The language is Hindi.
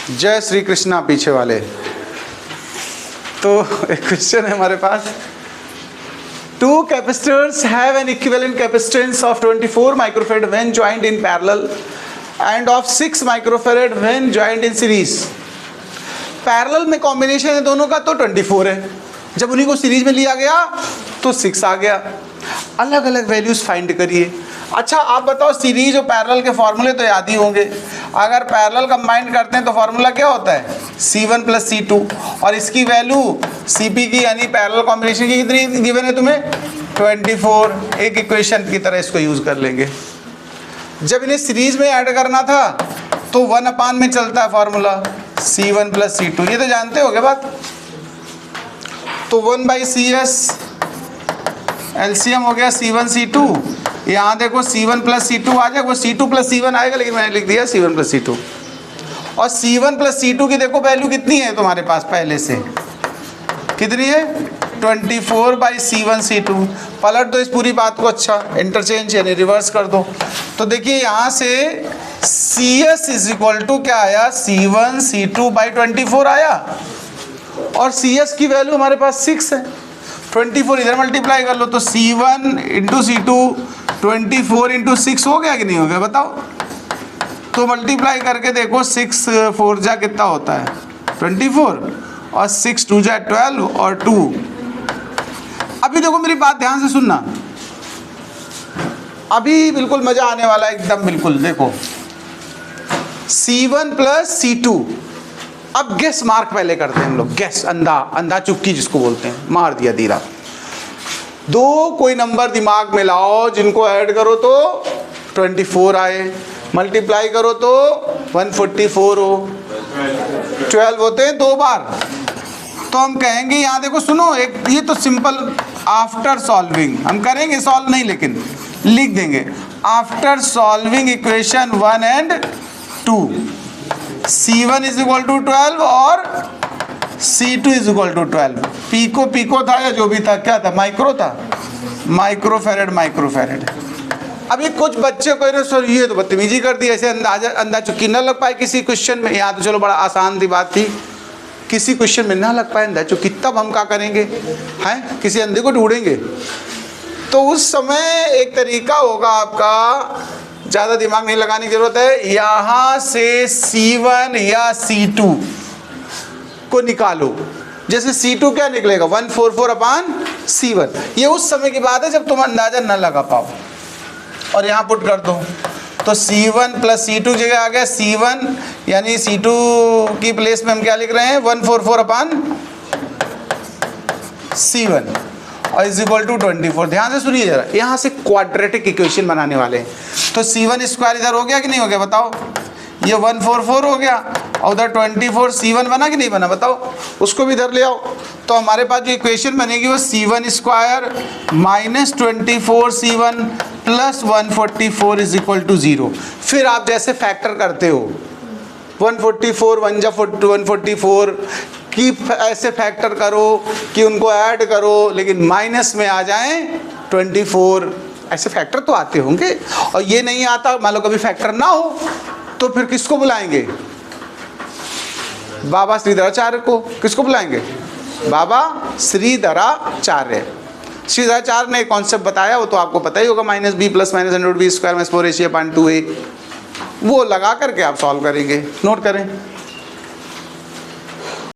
जय श्री कृष्णा पीछे वाले। तो एक क्वेश्चन है हमारे पास, two capacitors have an equivalent capacitance of 24 microfarad when joined in parallel and of 6 microfarad when joined in series. Parallel में कॉम्बिनेशन है दोनों का तो 24 है, जब उन्हीं को सीरीज में लिया गया तो 6 आ गया। अलग अलग वैल्यूज फाइंड करिए। अच्छा आप बताओ, सीरीज और पैरेलल के फॉर्मूले तो याद ही होंगे। अगर पैरेलल कंबाइन करते हैं तो फॉर्मूला क्या होता है, C1 + C2, और इसकी वैल्यू CP की यानी पैरेलल कॉम्बिनेशन की कितनी गिवन है तुम्हें, 24। एक इक्वेशन की तरह इसको यूज कर लेंगे। जब इन्हें सीरीज में ऐड करना था तो 1/, में चलता है फॉर्मूला C1 + C2, ये तो जानते हो क्या बात। तो 1/CS एलसीएम हो गया C1 C2। यहाँ देखो C1 + C2 आ जाए, वो C2 + C1 आएगा, लेकिन मैंने लिख दिया C1 + C2। और C1 + C2 की देखो वैल्यू कितनी है तुम्हारे पास पहले से, कितनी है, 24/C1 C2। पलट दो इस पूरी बात को, अच्छा इंटरचेंज यानी रिवर्स कर दो। तो देखिए यहाँ से CS = क्या आया, C1 C2/24 आया, और CS की वैल्यू हमारे पास 6 है। 24 इधर मल्टीप्लाई कर लो तो C1 × C2 24 × 6 हो गया कि नहीं हो गया, बताओ। तो मल्टीप्लाई करके देखो, 6 4 जा कितना होता है 24, और 6 2 जा 12 और 2। अभी देखो मेरी बात ध्यान से सुनना, अभी बिल्कुल मजा आने वाला है एकदम, बिल्कुल देखो C1 + C2। अब गेस मार्क पहले करते हैं हम लोग, गेस, अंधा चुप्पी जिसको बोलते हैं, मार दिया धीरा। दो कोई नंबर दिमाग में लाओ जिनको ऐड करो तो 24 आए, मल्टीप्लाई करो तो 144 हो, 12 होते हैं 2 बार। तो हम कहेंगे, यहाँ देखो सुनो, एक ये तो सिंपल आफ्टर सॉल्विंग हम करेंगे, सॉल्व नहीं लेकिन लिख देंगे, after solving equation 1 and 2, C1 = 12 और C2 = 12। पीको था या जो भी था, क्या था, माइक्रो था, माइक्रोफैरड। अभी कुछ बच्चे को ना सर ये तो बदतमीजी कर दी, ऐसे अंदा चुक्की न लग पाए किसी क्वेश्चन में। यहाँ तो चलो बड़ा आसान सी बात थी, किसी क्वेश्चन में ना लग पाए अंदा चुक्की, तब हम क्या करेंगे, हैं किसी अंधे को ढूंढेंगे। तो उस समय एक तरीका होगा आपका, ज़्यादा दिमाग नहीं लगाने की जरूरत है, यहाँ से C1 या C2 को निकालो। जैसे C2 क्या निकलेगा, 144/C1। ये उस समय की बात है जब तुम अंदाजा न लगा पाओ, और यहाँ पुट कर दो तो C1 + C2 जगह आ गया C1, यानी C2 की प्लेस में हम क्या लिख रहे हैं, 144/C1 और = 24। ध्यान से सुनिए जरा, यहाँ से क्वाड्रेटिक इक्वेशन बनाने वाले हैं। तो C1² इधर हो गया कि नहीं हो गया, बताओ। ये 144 हो गया, और उधर 24 C1 बना कि नहीं बना, बताओ। उसको भी इधर ले आओ। तो हमारे पास जो इक्वेशन बनेगी वो C1² - 24 C1 + 144 = 0। फिर आप जैसे फैक्टर करते हो, 144 1 जा 144 की ऐसे फैक्टर करो कि उनको ऐड करो लेकिन माइनस में आ जाएं 24। ऐसे फैक्टर तो आते होंगे, और ये नहीं आता, मान लो कभी फैक्टर ना हो तो फिर किसको बुलाएंगे, बाबा श्रीधराचार्य को। किसको बुलाएंगे, बाबा श्रीधराचार्य। श्रीधराचार्य ने एक कॉन्सेप्ट बताया, वो तो आपको पता ही होगा, -b + -√b² - 4ac/2a। वो लगा करके आप सॉल्व करेंगे, नोट करें।